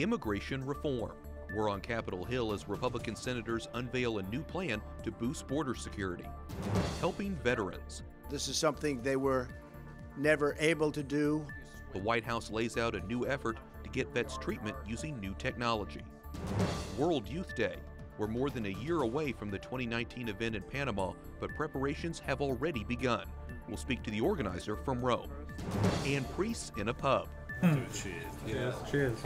immigration reform. We're on Capitol Hill as Republican senators unveil a new plan to boost border security. Helping veterans. This is something they were never able to do. The White House lays out a new effort to get vets treatment using new technology. World Youth Day. We're more than a year away from the 2019 event in Panama, but preparations have already begun. We'll speak to the organizer from Rome. And priests in a pub. Cheers. Cheers.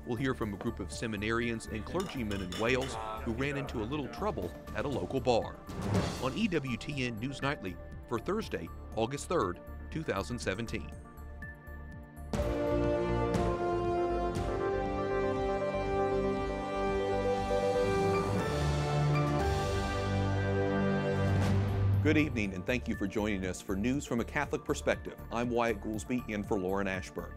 We'll hear from a group of seminarians and clergymen in Wales who ran into a little trouble at a local bar. On EWTN News Nightly for Thursday, August 3rd, 2017. Good evening, and thank you for joining us for News from a Catholic Perspective. I'm Wyatt Goolsby, in for Lauren Ashburn.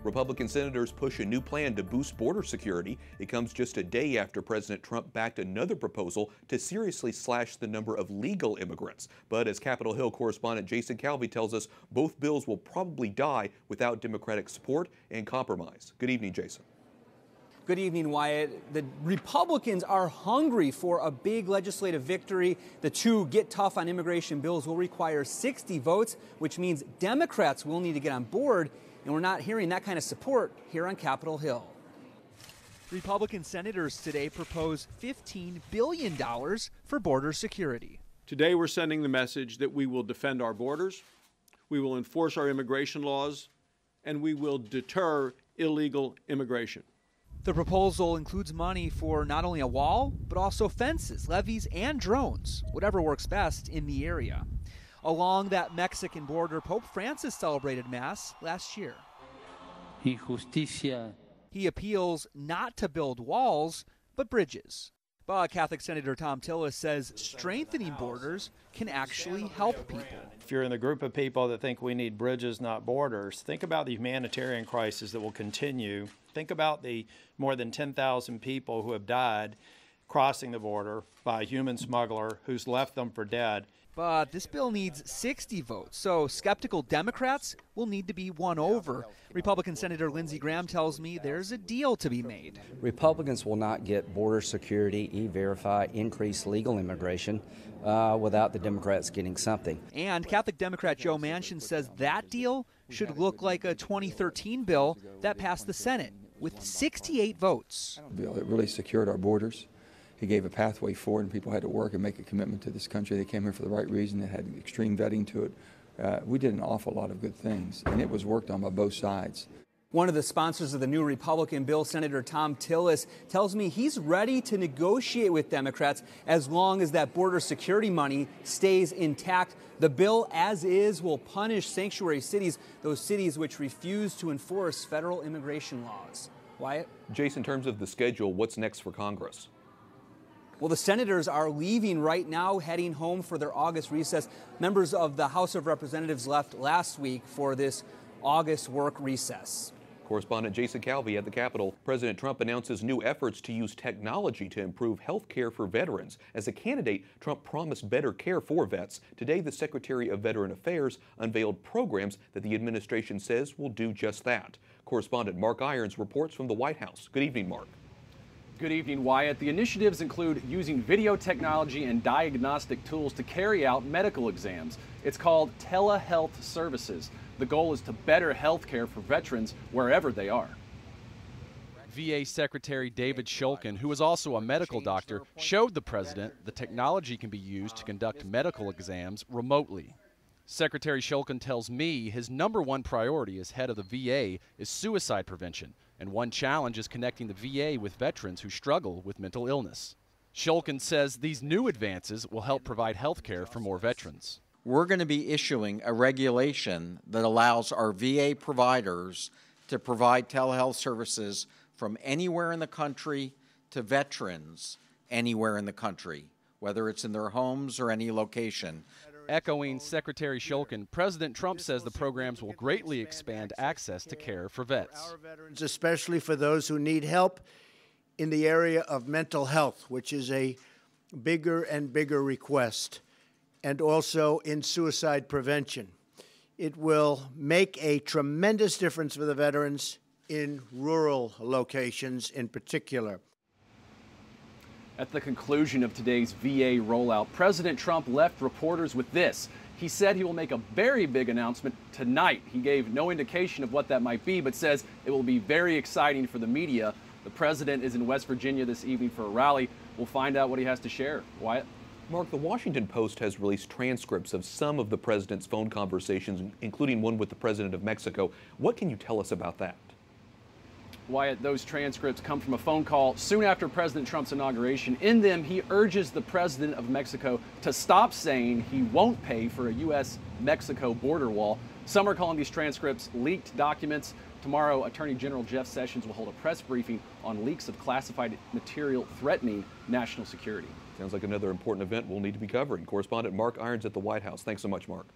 Republican senators push a new plan to boost border security. It comes just a day after President Trump backed another proposal to seriously slash the number of legal immigrants. But as Capitol Hill correspondent Jason Calvi tells us, both bills will probably die without Democratic support and compromise. Good evening, Jason. Good evening, Wyatt. The Republicans are hungry for a big legislative victory. The two get tough on immigration bills will require 60 votes, which means Democrats will need to get on board, and we're not hearing that kind of support here on Capitol Hill. Republican senators today propose $15 billion for border security. Today we're sending the message that we will defend our borders, we will enforce our immigration laws, and we will deter illegal immigration. The proposal includes money for not only a wall, but also fences, levees, and drones, whatever works best in the area. Along that Mexican border, Pope Francis celebrated Mass last year. He appeals not to build walls, but bridges. But Catholic Senator Tom Tillis says strengthening borders can actually help people. If you're in the group of people that think we need bridges, not borders, think about the humanitarian crisis that will continue. Think about the more than 10,000 people who have died crossing the border by a human smuggler who's left them for dead. But this bill needs 60 votes, so skeptical Democrats will need to be won over. Republican Senator Lindsey Graham tells me there's a deal to be made. Republicans will not get border security, E-Verify, increased legal immigration without the Democrats getting something. And Catholic Democrat Joe Manchin says that deal should look like a 2013 bill that passed the Senate with 68 votes. A bill that really secured our borders. He gave a pathway forward, and people had to work and make a commitment to this country. They came here for the right reason. It had extreme vetting to it. We did an awful lot of good things, and it was worked on by both sides. One of the sponsors of the new Republican bill, Senator Tom Tillis, tells me he's ready to negotiate with Democrats as long as that border security money stays intact. The bill, as is, will punish sanctuary cities, those cities which refuse to enforce federal immigration laws. Wyatt? Jason, in terms of the schedule, what's next for Congress? Well, the senators are leaving right now, heading home for their August recess. Members of the House of Representatives left last week for this August work recess. Correspondent Jason Calvi at the Capitol. President Trump announces new efforts to use technology to improve health care for veterans. As a candidate, Trump promised better care for vets. Today, the Secretary of Veteran Affairs unveiled programs that the administration says will do just that. Correspondent Mark Irons reports from the White House. Good evening, Mark. Good evening, Wyatt. The initiatives include using video technology and diagnostic tools to carry out medical exams. It's called telehealth services. The goal is to better health care for veterans wherever they are. VA Secretary David Shulkin, who is also a medical doctor, showed the president the technology can be used to conduct medical exams remotely. Secretary Shulkin tells me his #1 priority as head of the VA is suicide prevention, and one challenge is connecting the VA with veterans who struggle with mental illness. Shulkin says these new advances will help provide health care for more veterans. We're going to be issuing a regulation that allows our VA providers to provide telehealth services from anywhere in the country to veterans anywhere in the country, whether it's in their homes or any location. Echoing Secretary Shulkin, President Trump says the programs will greatly expand access to care for vets. Especially for those who need help in the area of mental health, which is a bigger and bigger request, and also in suicide prevention. It will make a tremendous difference for the veterans, in rural locations in particular. At the conclusion of today's VA rollout, President Trump left reporters with this. He said he will make a very big announcement tonight. He gave no indication of what that might be, but says it will be very exciting for the media. The president is in West Virginia this evening for a rally. We'll find out what he has to share. Wyatt? Mark, the Washington Post has released transcripts of some of the president's phone conversations, including one with the president of Mexico. What can you tell us about that? Wyatt, those transcripts come from a phone call soon after President Trump's inauguration. In them, he urges the president of Mexico to stop saying he won't pay for a U.S.-Mexico border wall. Some are calling these transcripts leaked documents. Tomorrow, Attorney General Jeff Sessions will hold a press briefing on leaks of classified material threatening national security. Sounds like another important event we'll need to be covering. Correspondent Mark Irons at the White House. Thanks so much, Mark.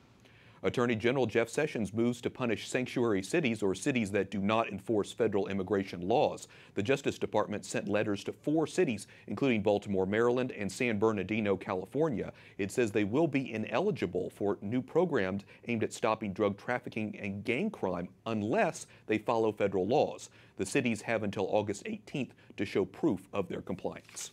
Attorney General Jeff Sessions moves to punish sanctuary cities, or cities that do not enforce federal immigration laws. The Justice Department sent letters to 4 cities, including Baltimore, Maryland, and San Bernardino, California. It says they will be ineligible for new programs aimed at stopping drug trafficking and gang crime unless they follow federal laws. The cities have until August 18th to show proof of their compliance.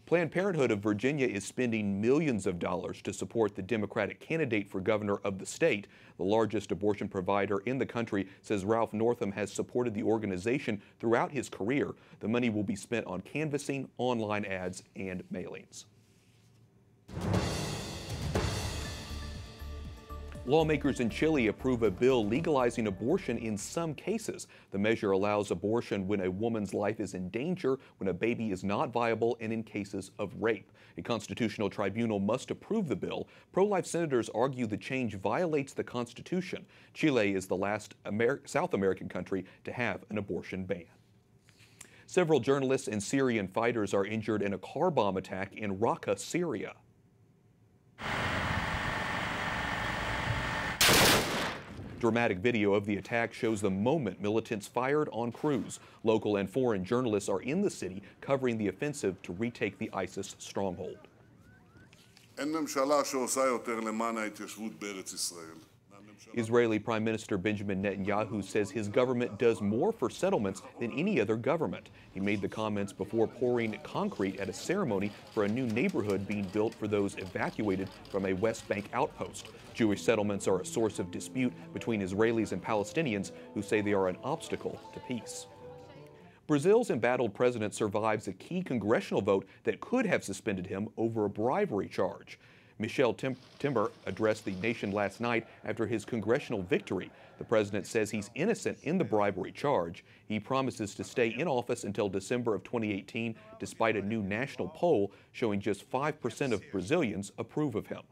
Planned Parenthood of Virginia is spending millions of dollars to support the Democratic candidate for governor of the state. The largest abortion provider in the country says Ralph Northam has supported the organization throughout his career. The money will be spent on canvassing, online ads, and mailings. Lawmakers in Chile approve a bill legalizing abortion in some cases. The measure allows abortion when a woman's life is in danger, when a baby is not viable, and in cases of rape. A constitutional tribunal must approve the bill. Pro-life senators argue the change violates the Constitution. Chile is the last South American country to have an abortion ban. Several journalists and Syrian fighters are injured in a car bomb attack in Raqqa, Syria. Dramatic video of the attack shows the moment militants fired on crews. Local and foreign journalists are in the city covering the offensive to retake the ISIS stronghold. Israeli Prime Minister Benjamin Netanyahu says his government does more for settlements than any other government. He made the comments before pouring concrete at a ceremony for a new neighborhood being built for those evacuated from a West Bank outpost. Jewish settlements are a source of dispute between Israelis and Palestinians who say they are an obstacle to peace. Brazil's embattled president survives a key congressional vote that could have suspended him over a bribery charge. Michel Temer addressed the nation last night after his congressional victory. The president says he's innocent in the bribery charge. He promises to stay in office until December of 2018, despite a new national poll showing just 5% of Brazilians approve of him.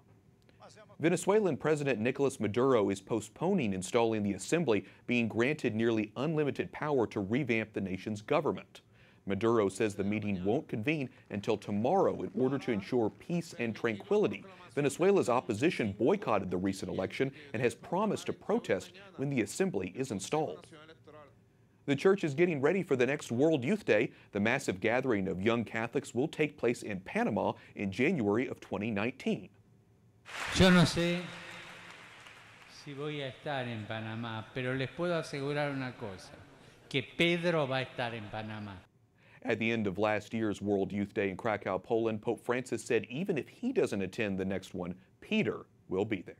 Venezuelan President Nicolas Maduro is postponing installing the assembly, being granted nearly unlimited power to revamp the nation's government. Maduro says the meeting won't convene until tomorrow in order to ensure peace and tranquility. Venezuela's opposition boycotted the recent election and has promised to protest when the assembly is installed. The church is getting ready for the next World Youth Day. The massive gathering of young Catholics will take place in Panama in January of 2019. Yo no sé si voy a estar en Panamá, pero les puedo asegurar una cosa, que Pedro va a estar en Panamá. At the end of last year's World Youth Day in Krakow, Poland, Pope Francis said even if he doesn't attend the next one, Peter will be there.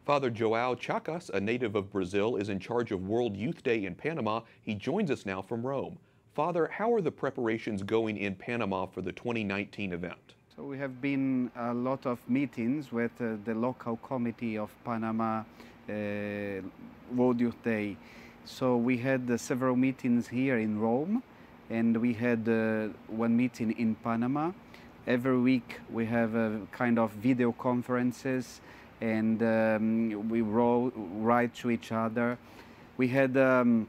Father João Chagas, a native of Brazil, is in charge of World Youth Day in Panama. He joins us now from Rome. Father, how are the preparations going in Panama for the 2019 event? So we have been a lot of meetings with the local committee of Panama World Youth Day. So we had several meetings here in Rome, and we had one meeting in Panama. Every week we have a kind of video conferences, and we write to each other. We had a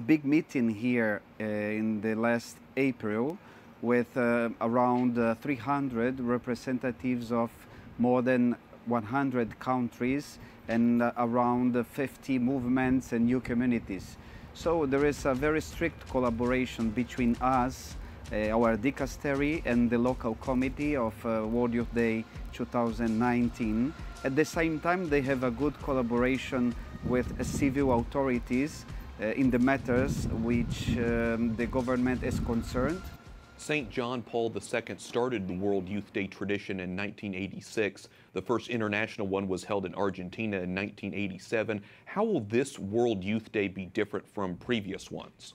big meeting here in the last April with around 300 representatives of more than 100 countries and around 50 movements and new communities. So there is a very strict collaboration between us, our dicastery, and the local committee of World Youth Day 2019. At the same time, they have a good collaboration with civil authorities in the matters which the government is concerned. St. John Paul II started the World Youth Day tradition in 1986. The first international one was held in Argentina in 1987. How will this World Youth Day be different from previous ones?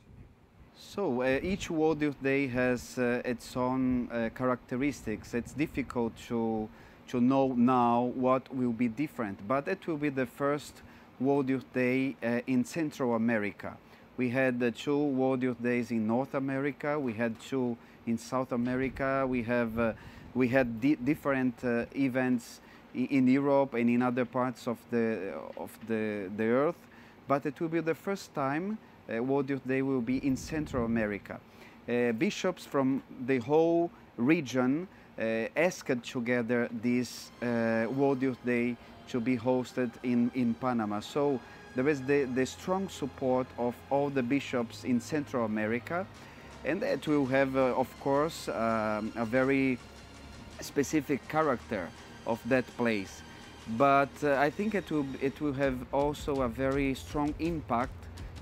So each World Youth Day has its own characteristics. It's difficult to know now what will be different, but it will be the first World Youth Day in Central America. We had 2 World Youth Days in North America. We had 2 in South America. We had different events in Europe and in other parts of the earth. But it will be the first time World Youth Day will be in Central America. Bishops from the whole region asked together this World Youth Day to be hosted in Panama. So there is the strong support of all the bishops in Central America, and it will have, of course, a very specific character of that place. But I think it will have also a very strong impact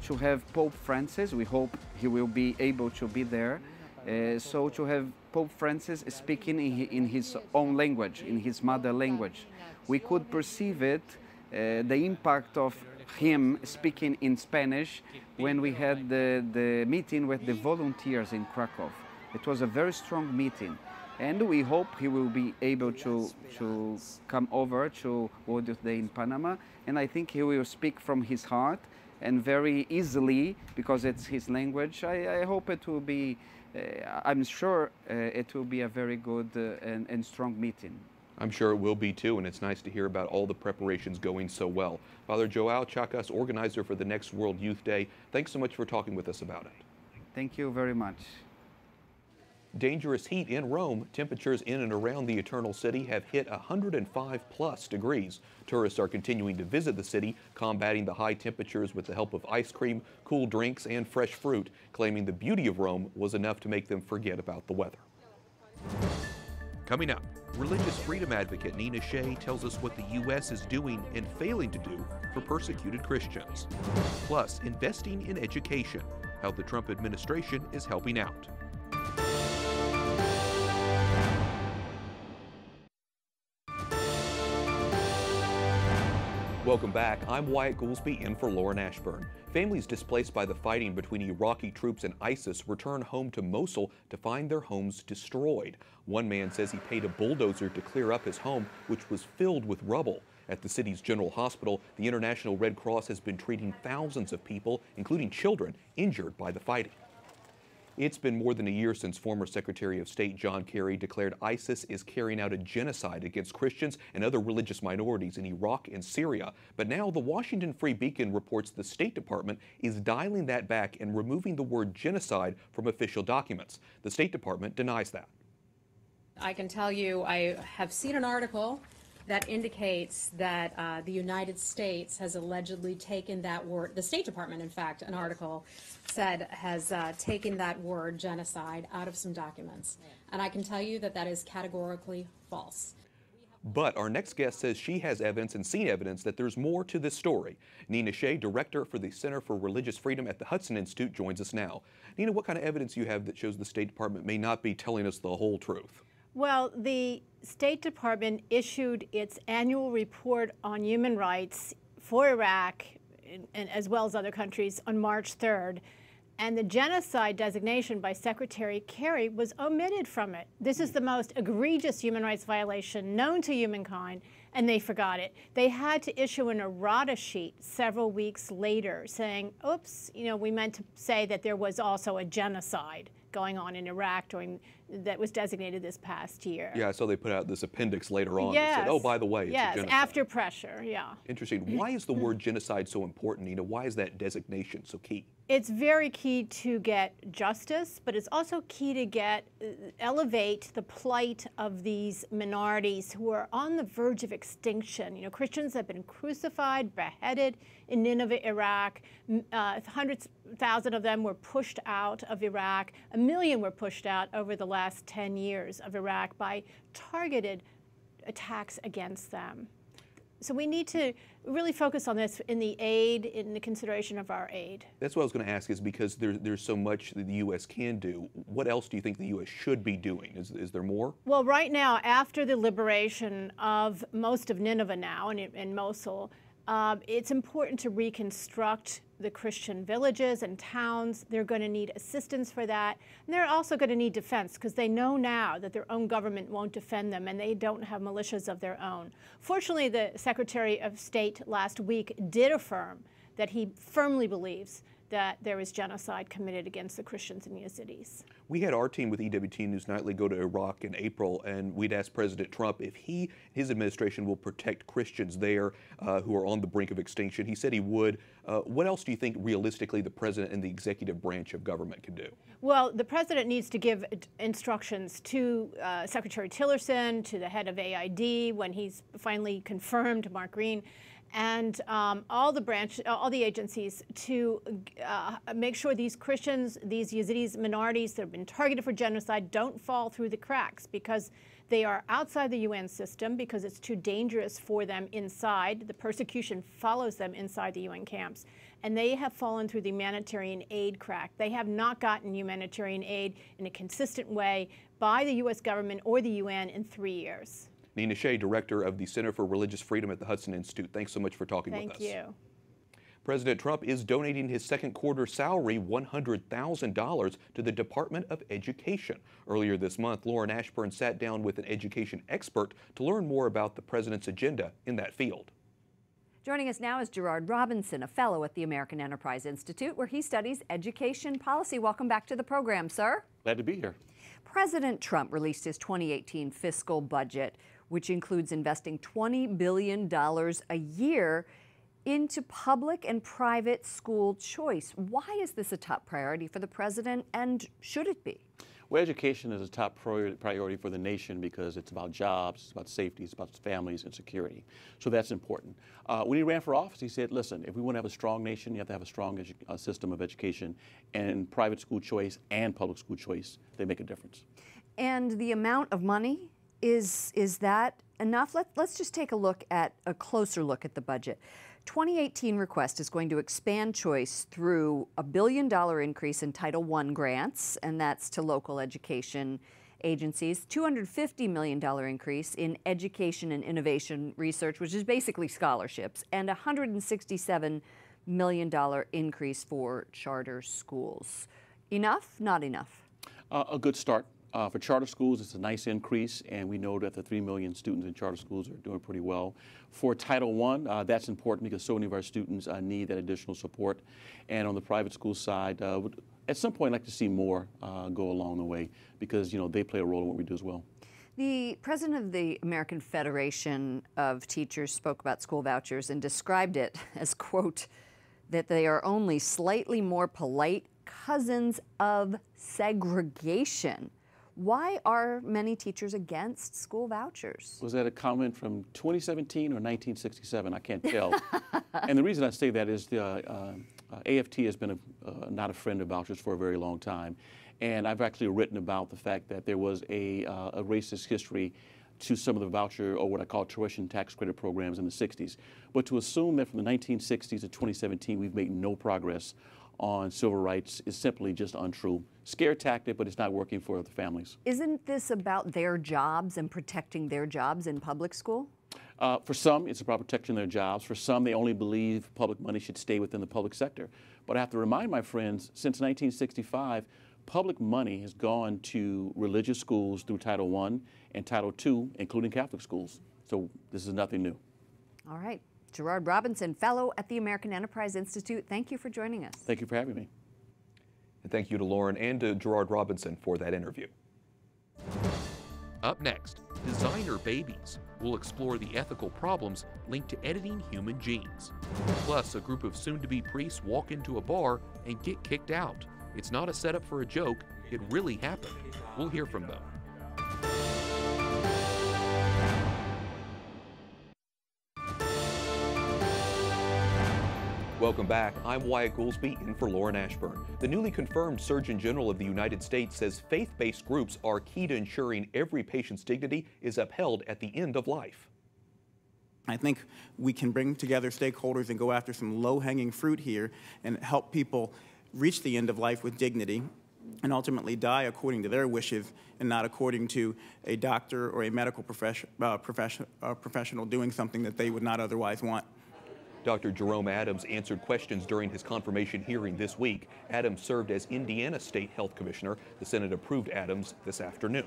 to have Pope Francis. We hope he will be able to be there. So to have Pope Francis speaking in his own language, in his mother language. We could perceive it, the impact of him speaking in Spanish when we had the meeting with the volunteers in Krakow. It was a very strong meeting, and we hope he will be able to come over to World Youth Day in Panama, and I think he will speak from his heart and very easily, because it's his language. I hope it will be, I'm sure it will be a very good and strong meeting. I'm sure it will be too, and it's nice to hear about all the preparations going so well. Father Joao Chakas, organizer for the next World Youth Day, thanks so much for talking with us about it. Thank you very much. Dangerous heat in Rome. Temperatures in and around the Eternal City have hit 105+ degrees. Tourists are continuing to visit the city, combating the high temperatures with the help of ice cream, cool drinks, and fresh fruit, claiming the beauty of Rome was enough to make them forget about the weather. Coming up, religious freedom advocate Nina Shea tells us what the U.S. is doing and failing to do for persecuted Christians. Plus, investing in education, how the Trump administration is helping out. Welcome back. I'm Wyatt Goolsby in for Lauren Ashburn. Families displaced by the fighting between Iraqi troops and ISIS return home to Mosul to find their homes destroyed. One man says he paid a bulldozer to clear up his home, which was filled with rubble. At the city's General Hospital, the International Red Cross has been treating thousands of people, including children, injured by the fighting. It's been more than a year since former Secretary of State John Kerry declared ISIS is carrying out a genocide against Christians and other religious minorities in Iraq and Syria. But now the Washington Free Beacon reports the State Department is dialing that back and removing the word genocide from official documents. The State Department denies that. I can tell you I have seen an article that indicates that the United States has allegedly taken that word, the State Department, in fact, an article said has taken that word genocide out of some documents. And I can tell you that that is categorically false. But our next guest says she has evidence and seen evidence that there's more to this story. Nina Shea, director for the Center for Religious Freedom at the Hudson Institute, joins us now. Nina, what kind of evidence you have that shows the State Department may not be telling us the whole truth? Well, the State Department issued its annual report on human rights for Iraq, and as well as other countries, on March 3rd. And the genocide designation by Secretary Kerry was omitted from it. This is the most egregious human rights violation known to humankind, and they forgot it. They had to issue an errata sheet several weeks later saying, oops, we meant to say that there was also a genocide going on in Iraq that was designated this past year. Yeah, I saw they put out this appendix later on Yes. that said, oh, by the way, it's a yes, genocide. after pressure, yeah. Interesting. Why is the word genocide so important, Nina? Why is that designation so key? It's very key to get justice, but it's also key to elevate the plight of these minorities who are on the verge of extinction. Christians have been crucified, beheaded in Nineveh, Iraq. Hundreds of thousands of them were pushed out of Iraq. 1 million were pushed out over the last 10 years of Iraq by targeted attacks against them. So we need to really focus on this in the consideration of our aid. That's what I was going to ask, is because there's so much that the U.S. can do. What else do you think the U.S. should be doing? Is there more? Well, right now, after the liberation of most of Nineveh now and Mosul, it's important to reconstruct the Christian villages and towns. They're going to need assistance for that. And they're also going to need defense, because they know now that their own government won't defend them and they don't have militias of their own. Fortunately, the Secretary of State last week did affirm that he firmly believes that there is genocide committed against the Christians in Yazidis. We had our team with EWTN News Nightly go to Iraq in April, and we'd asked President Trump if his administration will protect Christians there who are on the brink of extinction. He said he would. What else do you think realistically the president and the executive branch of government can do? Well, the president needs to give instructions to Secretary Tillerson, to the head of AID when he's finally confirmed, Mark Green, and all the agencies to make sure these Christians, these Yazidis, minorities that have been targeted for genocide don't fall through the cracks, because they are outside the UN system, because it's too dangerous for them inside. The persecution follows them inside the UN camps. And they have fallen through the humanitarian aid crack. They have not gotten humanitarian aid in a consistent way by the U.S. government or the UN in 3 years. Nina Shea, Director of the Center for Religious Freedom at the Hudson Institute, thanks so much for talking with us. Thank you. President Trump is donating his second quarter salary, $100,000, to the Department of Education. Earlier this month, Lauren Ashburn sat down with an education expert to learn more about the president's agenda in that field. Joining us now is Gerard Robinson, a fellow at the American Enterprise Institute, where he studies education policy. Welcome back to the program, sir. Glad to be here. President Trump released his 2018 fiscal budget, which includes investing $20 billion a year into public and private school choice. Why is this a top priority for the president, and should it be? Well, education is a top priority for the nation because it's about jobs, it's about safety, it's about families and security. So that's important. When he ran for office, he said, listen, if we want to have a strong nation, you have to have a strong system of education, and private school choice and public school choice, they make a difference. And the amount of money, is that enough? Let's just take a closer look at the budget. 2018 request is going to expand choice through a $1 billion increase in Title I grants, and that's to local education agencies, $250 million increase in education and innovation research, which is basically scholarships, and $167 million increase for charter schools. Enough? Not enough? A good start. For charter schools, it's a nice increase, and we know that the 3 million students in charter schools are doing pretty well. For Title I, that's important because so many of our students need that additional support. And on the private school side, at some point, I'd like to see more go along the way because, you know, they play a role in what we do as well. The president of the American Federation of Teachers spoke about school vouchers and described it as, quote, that they are only slightly more polite cousins of segregation. Why are many teachers against school vouchers? Was that a comment from 2017 or 1967? I can't tell. And the reason I say that is the AFT has been not a friend of vouchers for a very long time. And I've actually written about the fact that there was a racist history to some of the voucher, or what I call tuition tax credit programs in the 60s. But to assume that from the 1960s to 2017 we've made no progress on civil rights is simply just untrue. Scare tactic, but it's not working for the families. Isn't this about their jobs and protecting their jobs in public school? For some, it's about protecting their jobs. For some, they only believe public money should stay within the public sector. But I have to remind my friends, since 1965, public money has gone to religious schools through Title I and Title II, including Catholic schools. So this is nothing new. All right. Gerard Robinson, fellow at the American Enterprise Institute, thank you for joining us. Thank you for having me. And thank you to Lauren and to Gerard Robinson for that interview. Up next, designer babies. We'll explore the ethical problems linked to editing human genes. Plus, a group of soon-to-be priests walk into a bar and get kicked out. It's not a setup for a joke, it really happened. We'll hear from them. Welcome back. I'm Wyatt Goolsby in for Lauren Ashburn. The newly confirmed Surgeon General of the United States says faith-based groups are key to ensuring every patient's dignity is upheld at the end of life. I think we can bring together stakeholders and go after some low-hanging fruit here and help people reach the end of life with dignity and ultimately die according to their wishes and not according to a doctor or a medical professional doing something that they would not otherwise want. Dr. Jerome Adams answered questions during his confirmation hearing this week. Adams served as Indiana State Health Commissioner. The Senate approved Adams this afternoon.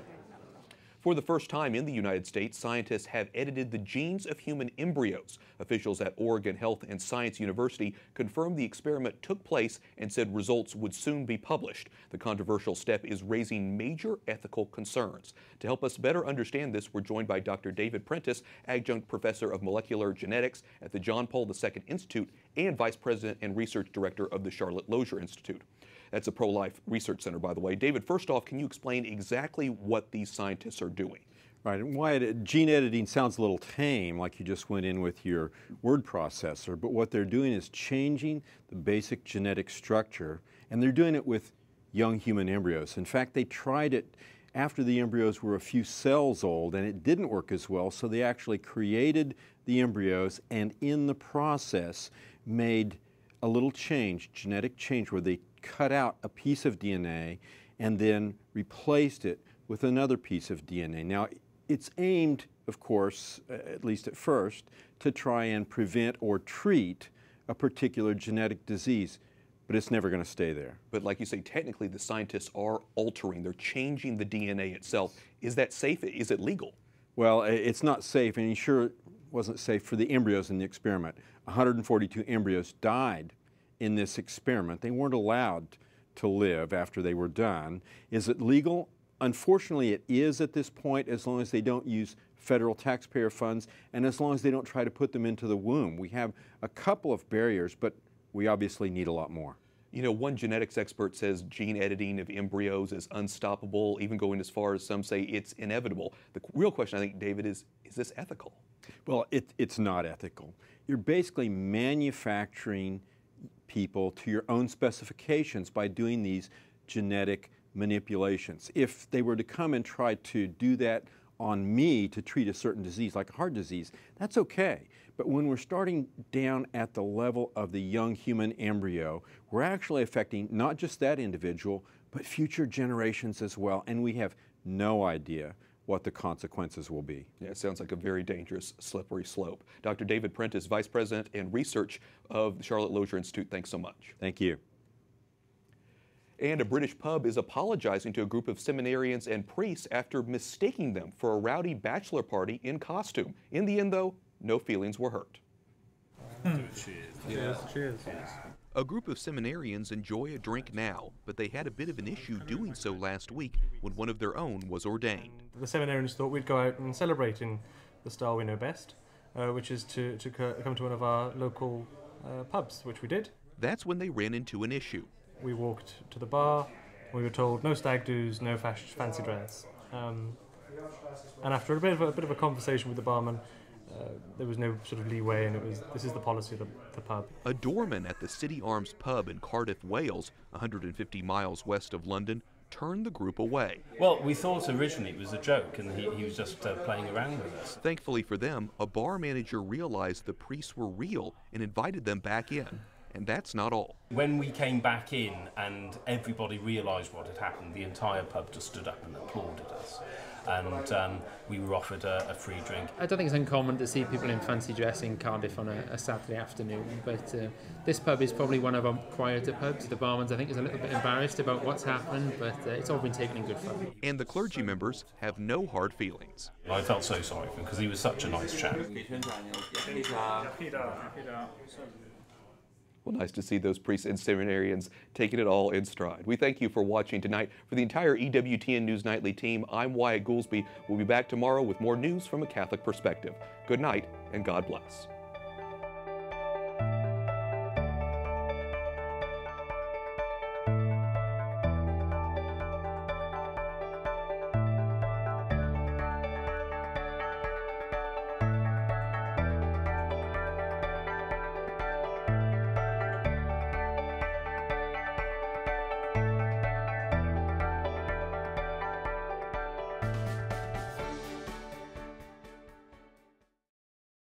For the first time in the United States, scientists have edited the genes of human embryos. Officials at Oregon Health and Science University confirmed the experiment took place and said results would soon be published. The controversial step is raising major ethical concerns. To help us better understand this, we're joined by Dr. David Prentice, Adjunct Professor of Molecular Genetics at the John Paul II Institute and Vice President and Research Director of the Charlotte Lozier Institute. That's a pro-life research center, by the way. David, first off, can you explain exactly what these scientists are doing? Right, and Wyatt, gene editing sounds a little tame, like you just went in with your word processor, but what they're doing is changing the basic genetic structure, and they're doing it with young human embryos. In fact, they tried it after the embryos were a few cells old, and it didn't work as well, so they actually created the embryos, and in the process made a little change, genetic change, where they cut out a piece of DNA and then replaced it with another piece of DNA. Now, it's aimed, of course, at least at first, to try and prevent or treat a particular genetic disease, but it's never going to stay there. But like you say, technically the scientists are altering, they're changing the DNA itself. Is that safe? Is it legal? Well, it's not safe, and sure it wasn't safe for the embryos in the experiment. 142 embryos died in this experiment. They weren't allowed to live after they were done. Is it legal? Unfortunately, it is at this point, as long as they don't use federal taxpayer funds and as long as they don't try to put them into the womb. We have a couple of barriers, but we obviously need a lot more. You know, one genetics expert says gene editing of embryos is unstoppable, even going as far as some say it's inevitable. The real question, I think, David, is this ethical? Well, it's not ethical. You're basically manufacturing people to your own specifications by doing these genetic manipulations. If they were to come and try to do that on me to treat a certain disease, like a heart disease, that's okay. But when we're starting down at the level of the young human embryo, we're actually affecting not just that individual, but future generations as well, and we have no idea what the consequences will be. Yeah, it sounds like a very dangerous, slippery slope. Dr. David Prentice, Vice President and Research of the Charlotte Lozier Institute, thanks so much. Thank you. And a British pub is apologizing to a group of seminarians and priests after mistaking them for a rowdy bachelor party in costume. In the end, though, no feelings were hurt. Cheers. Cheers. A group of seminarians enjoy a drink now, but they had a bit of an issue doing so last week when one of their own was ordained. The seminarians thought we'd go out and celebrate in the style we know best, which is to come to one of our local pubs, which we did. That's when they ran into an issue. We walked to the bar, we were told no stag do's, no fancy dress. And after a bit of a conversation with the barman, there was no sort of leeway, and this is the policy of the pub. A doorman at the City Arms pub in Cardiff, Wales, 150 miles west of London, turned the group away. Well, we thought originally it was a joke and he was just playing around with us. Thankfully for them, a bar manager realized the priests were real and invited them back in. And that's not all. When we came back in and everybody realised what had happened, the entire pub just stood up and applauded us. And we were offered a free drink. I don't think it's uncommon to see people in fancy dress in Cardiff on a Saturday afternoon, but this pub is probably one of our quieter pubs. The barman, I think, is a little bit embarrassed about what's happened, but it's all been taken in good fun. And the clergy members have no hard feelings. I felt so sorry for him because he was such a nice chap. Well, nice to see those priests and seminarians taking it all in stride. We thank you for watching tonight. For the entire EWTN News Nightly team, I'm Wyatt Goolsby. We'll be back tomorrow with more news from a Catholic perspective. Good night, and God bless.